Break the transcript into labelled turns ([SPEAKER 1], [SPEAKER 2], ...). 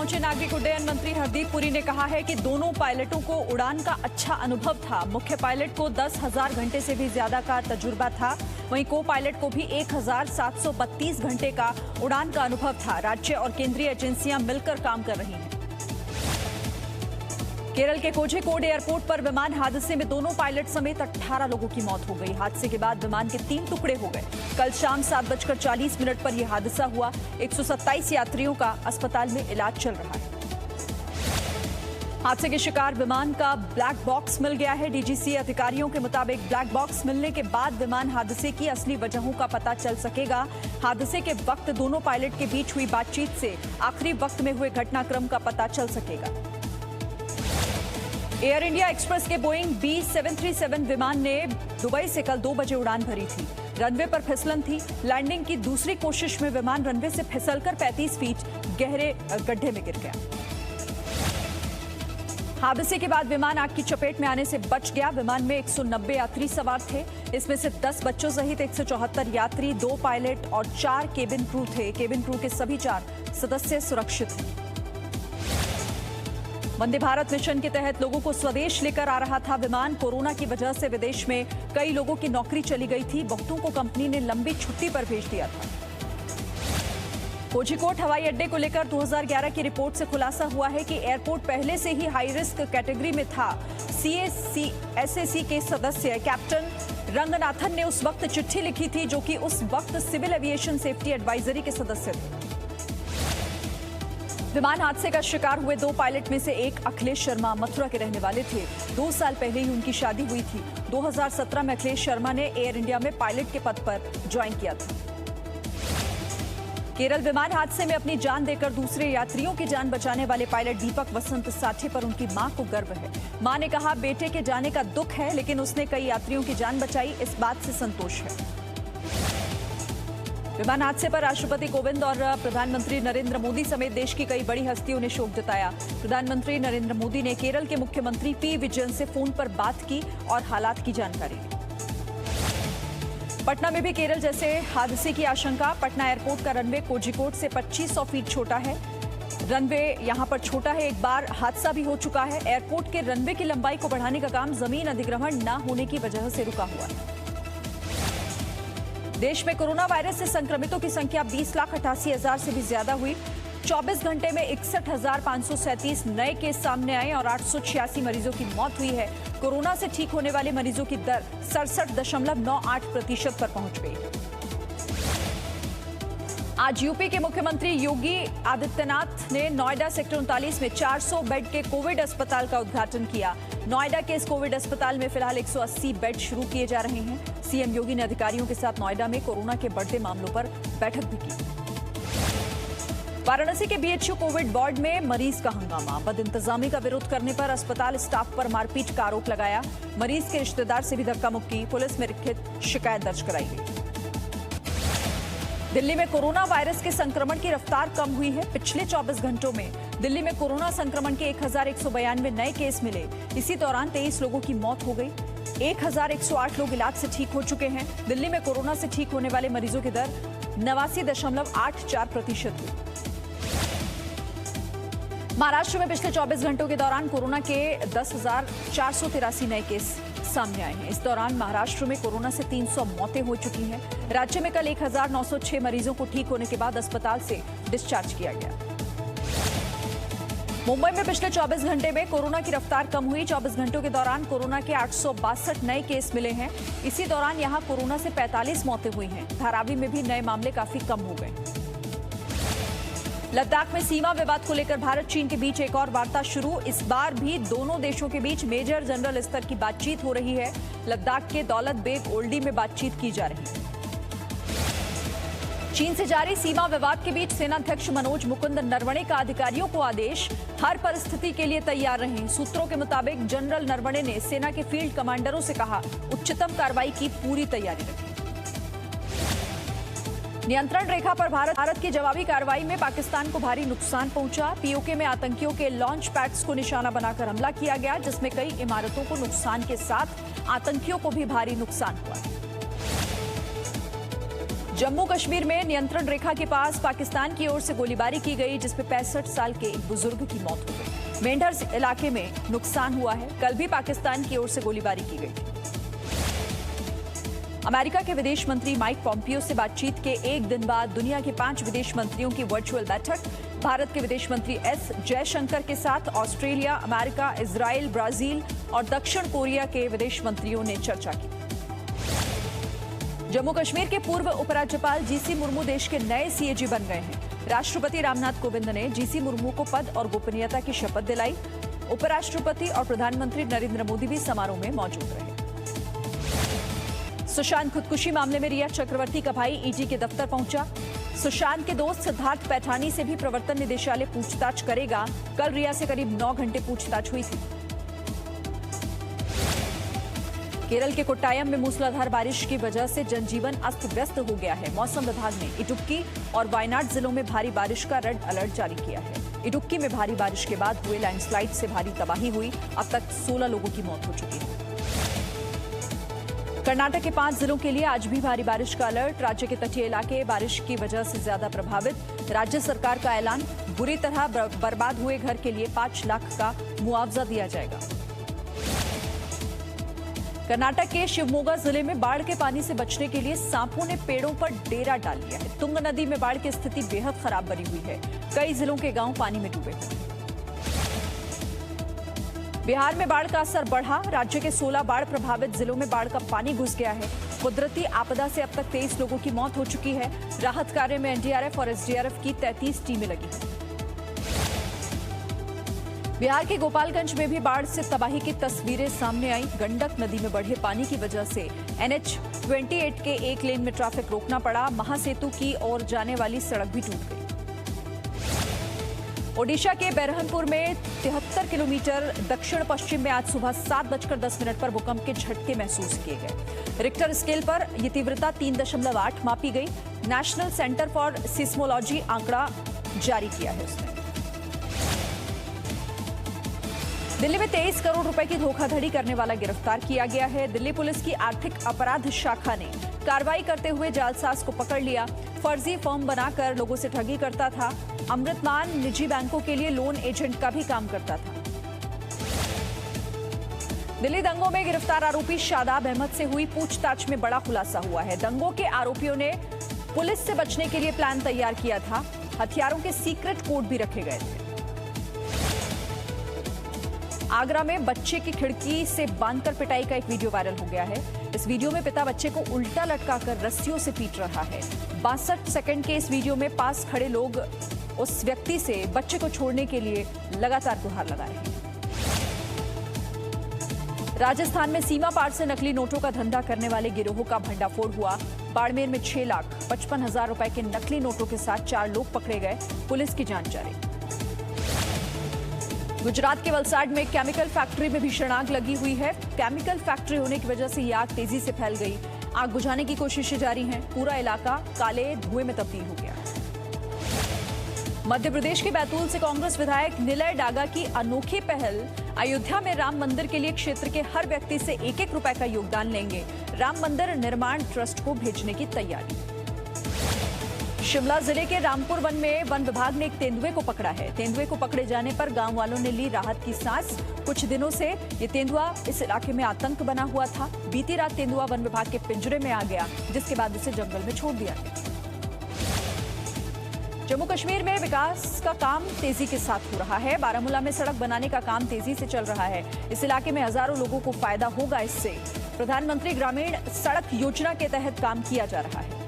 [SPEAKER 1] पहुंचे नागरिक उड्डयन मंत्री हरदीप पुरी ने कहा है कि दोनों पायलटों को उड़ान का अच्छा अनुभव था। मुख्य पायलट को 10,000 घंटे से भी ज्यादा का तजुर्बा था। वहीं को पायलट को भी 1,732 घंटे का उड़ान का अनुभव था। राज्य और केंद्रीय एजेंसियां मिलकर काम कर रही हैं। केरल के कोझिकोड एयरपोर्ट पर विमान हादसे में दोनों पायलट समेत 18 लोगों की मौत हो गई। हादसे के बाद विमान के 3 टुकड़े हो गए। कल शाम 7:40 पर यह हादसा हुआ। 127 यात्रियों का अस्पताल में इलाज चल रहा है। हादसे के शिकार विमान का ब्लैक बॉक्स मिल गया है। डीजीसी अधिकारियों के मुताबिक ब्लैक बॉक्स मिलने के बाद विमान हादसे की असली वजहों का पता चल सकेगा। हादसे के वक्त दोनों पायलट के बीच हुई बातचीत से आखिरी वक्त में हुए घटनाक्रम का पता चल सकेगा। एयर इंडिया एक्सप्रेस के बोइंग B737 विमान ने दुबई से कल 2 बजे उड़ान भरी थी। रनवे पर फिसलन थी। लैंडिंग की दूसरी कोशिश में विमान रनवे से फिसलकर 35 फीट गहरे गड्ढे में गिर गया। हादसे के बाद विमान आग की चपेट में आने से बच गया। विमान में 190 यात्री सवार थे। इसमें से 10 बच्चों सहित 174 यात्री, 2 पायलट और 4 केबिन क्रू थे। केबिन क्रू के सभी 4 सदस्य सुरक्षित हैं। वंदे भारत मिशन के तहत लोगों को स्वदेश लेकर आ रहा था विमान। कोरोना की वजह से विदेश में कई लोगों की नौकरी चली गई थी। बहुतों को कंपनी ने लंबी छुट्टी पर भेज दिया था। कोझिकोड हवाई अड्डे को लेकर 2011 की रिपोर्ट से खुलासा हुआ है कि एयरपोर्ट पहले से ही हाई रिस्क कैटेगरी में था। SAC के सदस्य कैप्टन रंगनाथन ने उस वक्त चिट्ठी लिखी थी, जो कि उस वक्त सिविल एविएशन सेफ्टी एडवाइजरी के सदस्य थे। विमान हादसे का शिकार हुए 2 पायलट में से एक अखिलेश शर्मा मथुरा के रहने वाले थे। 2 साल पहले ही उनकी शादी हुई थी। 2017 में अखिलेश शर्मा ने एयर इंडिया में पायलट के पद पर ज्वाइन किया था। केरल विमान हादसे में अपनी जान देकर दूसरे यात्रियों की जान बचाने वाले पायलट दीपक वसंत साठे पर उनकी मां को गर्व है। मां ने कहा, बेटे के जाने का दुख है, लेकिन उसने कई यात्रियों की जान बचाई, इस बात से संतोष है। विमान हादसे पर राष्ट्रपति कोविंद और प्रधानमंत्री नरेंद्र मोदी समेत देश की कई बड़ी हस्तियों ने शोक जताया। प्रधानमंत्री नरेंद्र मोदी ने केरल के मुख्यमंत्री P. विजयन से फोन पर बात की और हालात की जानकारी ली। पटना में भी केरल जैसे हादसे की आशंका। पटना एयरपोर्ट का रनवे कोझिकोड से 2500 फीट छोटा है। रनवे यहां पर छोटा है। एक बार हादसा भी हो चुका है। एयरपोर्ट के रनवे की लंबाई को बढ़ाने का काम जमीन अधिग्रहण न होने की वजह से रुका हुआ है। देश में कोरोना वायरस से संक्रमितों की संख्या 20,88,000 से भी ज्यादा हुई। 24 घंटे में 61,537 नए केस सामने आए और 886 मरीजों की मौत हुई है। कोरोना से ठीक होने वाले मरीजों की दर 67.98% पर पहुंच गई। आज यूपी के मुख्यमंत्री योगी आदित्यनाथ ने नोएडा सेक्टर 39 में 400 बेड के कोविड अस्पताल का उद्घाटन किया। नोएडा के इस कोविड अस्पताल में फिलहाल 180 बेड शुरू किए जा रहे हैं। सीएम योगी ने अधिकारियों के साथ नोएडा में कोरोना के बढ़ते मामलों पर बैठक भी की। वाराणसी के BHU कोविड वार्ड में मरीज का हंगामा। बदइंतजामी का विरोध करने पर अस्पताल स्टाफ पर मारपीट का आरोप लगाया। मरीज के रिश्तेदार से भी धक्का मुक्की। पुलिस में लिखित शिकायत दर्ज कराई गई। दिल्ली में कोरोना वायरस के संक्रमण की रफ्तार कम हुई है। पिछले 24 घंटों में दिल्ली में कोरोना संक्रमण के 1192 नए केस मिले। इसी दौरान 23 लोगों की मौत हो गई। 1108 लोग इलाज से ठीक हो चुके हैं। दिल्ली में कोरोना से ठीक होने वाले मरीजों की दर 89.84% हुई। महाराष्ट्र में पिछले 24 घंटों के दौरान कोरोना के 10,483 नए केस सामने आए हैं। इस दौरान महाराष्ट्र में कोरोना से 300 मौतें हो चुकी हैं। राज्य में कल 1,906 मरीजों को ठीक होने के बाद अस्पताल से डिस्चार्ज किया गया। मुंबई में पिछले 24 घंटे में कोरोना की रफ्तार कम हुई। 24 घंटों के दौरान कोरोना के 862 नए केस मिले हैं। इसी दौरान यहां कोरोना से 45 मौतें हुई हैं। धारावी में भी नए मामले काफी कम हो गए। लद्दाख में सीमा विवाद को लेकर भारत चीन के बीच एक और वार्ता शुरू। इस बार भी दोनों देशों के बीच मेजर जनरल स्तर की बातचीत हो रही है। लद्दाख के दौलत बेग ओल्डी में बातचीत की जा रही है। चीन से जारी सीमा विवाद के बीच सेनाध्यक्ष मनोज मुकुंद नरवणे का अधिकारियों को आदेश, हर परिस्थिति के लिए तैयार रहें। सूत्रों के मुताबिक जनरल नरवणे ने सेना के फील्ड कमांडरों से कहा, उच्चतम कार्रवाई की पूरी तैयारी रखें। नियंत्रण रेखा पर भारत की जवाबी कार्रवाई में पाकिस्तान को भारी नुकसान पहुंचा। पीओके में आतंकियों के लॉन्च पैड्स को निशाना बनाकर हमला किया गया, जिसमें कई इमारतों को नुकसान के साथ आतंकियों को भी भारी नुकसान हुआ। जम्मू कश्मीर में नियंत्रण रेखा के पास पाकिस्तान की ओर से गोलीबारी की गई, जिसमें 65 साल के एक बुजुर्ग की मौत हो गई। मेंढर इलाके में नुकसान हुआ है। कल भी पाकिस्तान की ओर से गोलीबारी की गई। अमेरिका के विदेश मंत्री माइक पॉम्पियो से बातचीत के एक दिन बाद दुनिया के 5 विदेश मंत्रियों की वर्चुअल बैठक। भारत के विदेश मंत्री एस जयशंकर के साथ ऑस्ट्रेलिया, अमेरिका, इजराइल, ब्राजील और दक्षिण कोरिया के विदेश मंत्रियों ने चर्चा की। जम्मू कश्मीर के पूर्व उपराज्यपाल जीसी मुर्मू देश के नए सीएजी बन गए हैं। राष्ट्रपति रामनाथ कोविंद ने जीसी मुर्मू को पद और गोपनीयता की शपथ दिलाई। उपराष्ट्रपति और प्रधानमंत्री नरेंद्र मोदी भी समारोह में मौजूद रहे। सुशांत खुदकुशी मामले में रिया चक्रवर्ती का भाई ईडी के दफ्तर पहुंचा। सुशांत के दोस्त सिद्धार्थ पैठानी से भी प्रवर्तन निदेशालय पूछताछ करेगा। कल रिया से करीब 9 घंटे पूछताछ हुई थी। केरल के कोट्टायम में मूसलाधार बारिश की वजह से जनजीवन अस्त व्यस्त हो गया है। मौसम विभाग ने इडुक्की और वायनाड जिलों में भारी बारिश का रेड अलर्ट जारी किया है। इडुक्की में भारी बारिश के बाद हुए लैंडस्लाइड से भारी तबाही हुई। अब तक 16 लोगों की मौत हो चुकी है। कर्नाटक के 5 जिलों के लिए आज भी भारी बारिश का अलर्ट। राज्य के तटीय इलाके बारिश की वजह से ज्यादा प्रभावित। राज्य सरकार का ऐलान, बुरी तरह बर्बाद हुए घर के लिए 5 लाख का मुआवजा दिया जाएगा। कर्नाटक के शिवमोगा जिले में बाढ़ के पानी से बचने के लिए सांपों ने पेड़ों पर डेरा डाल लिया है। तुंग नदी में बाढ़ की स्थिति बेहद खराब बनी हुई है। कई जिलों के गांव पानी में डूबे हैं। बिहार में बाढ़ का असर बढ़ा। राज्य के 16 बाढ़ प्रभावित जिलों में बाढ़ का पानी घुस गया है। कुदरती आपदा से अब तक 23 लोगों की मौत हो चुकी है। राहत कार्य में एनडीआरएफ और एसडीआरएफ की 33 टीमें लगी हैं। बिहार के गोपालगंज में भी बाढ़ से तबाही की तस्वीरें सामने आई। गंडक नदी में बढ़े पानी की वजह से NH-28 के एक लेन में ट्रैफिक रोकना पड़ा। महासेतु की ओर जाने वाली सड़क भी टूट गई। ओडिशा के बेरहनपुर में 73 किलोमीटर दक्षिण पश्चिम में आज सुबह 7:10 पर भूकंप के झटके महसूस किए गए। रिक्टर स्केल पर यह तीव्रता 3.8 मापी गई। नेशनल सेंटर फॉर सिस्मोलॉजी आंकड़ा जारी किया है उसने। दिल्ली में 23 करोड़ रुपए की धोखाधड़ी करने वाला गिरफ्तार किया गया है। दिल्ली पुलिस की आर्थिक अपराध शाखा ने कार्रवाई करते हुए जालसाज को पकड़ लिया। फर्जी फॉर्म बनाकर लोगों से ठगी करता था। अमृतमान निजी बैंकों के लिए लोन एजेंट का भी काम करता था। दिल्ली दंगों में गिरफ्तार आरोपी शादाब अहमद से हुई पूछताछ में बड़ा खुलासा हुआ है। दंगों के आरोपियों ने पुलिस से बचने के लिए प्लान तैयार किया था। हथियारों के सीक्रेट कोड भी रखे गए थे। आगरा में बच्चे की खिड़की से बांधकर पिटाई का एक वीडियो वायरल हो गया है। इस वीडियो में पिता बच्चे को उल्टा लटकाकर रस्सियों से पीट रहा है। 62 सेकंड के इस वीडियो में पास खड़े लोग उस व्यक्ति से बच्चे को छोड़ने के लिए लगातार गुहार लगा रहे हैं। राजस्थान में सीमा पार से नकली नोटों का धंधा करने वाले गिरोह का भंडाफोड़ हुआ। बाड़मेर में 6,55,000 रुपए के नकली नोटों के साथ 4 लोग पकड़े गए। पुलिस की जांच जारी। गुजरात के वलसाड में केमिकल फैक्ट्री में भीषण आग लगी हुई है। केमिकल फैक्ट्री होने की वजह से यह आग तेजी से फैल गई। आग बुझाने की कोशिशें जारी हैं। पूरा इलाका काले धुएं में तब्दील हो गया। मध्य प्रदेश के बैतूल से कांग्रेस विधायक निलय डागा की अनोखी पहल। अयोध्या में राम मंदिर के लिए क्षेत्र के हर व्यक्ति से 1-1 रुपए का योगदान लेंगे। राम मंदिर निर्माण ट्रस्ट को भेजने की तैयारी। शिमला जिले के रामपुर वन में वन विभाग ने एक तेंदुए को पकड़ा है। तेंदुए को पकड़े जाने पर गांव वालों ने ली राहत की सांस। कुछ दिनों से ये तेंदुआ इस इलाके में आतंक बना हुआ था। बीती रात तेंदुआ वन विभाग के पिंजरे में आ गया, जिसके बाद उसे जंगल में छोड़ दिया गया। जम्मू कश्मीर में विकास का काम तेजी के साथ हो रहा है। बारामूला में सड़क बनाने का काम तेजी से चल रहा है। इस इलाके में हजारों लोगों को फायदा होगा इससे। प्रधानमंत्री ग्रामीण सड़क योजना के तहत काम किया जा रहा है।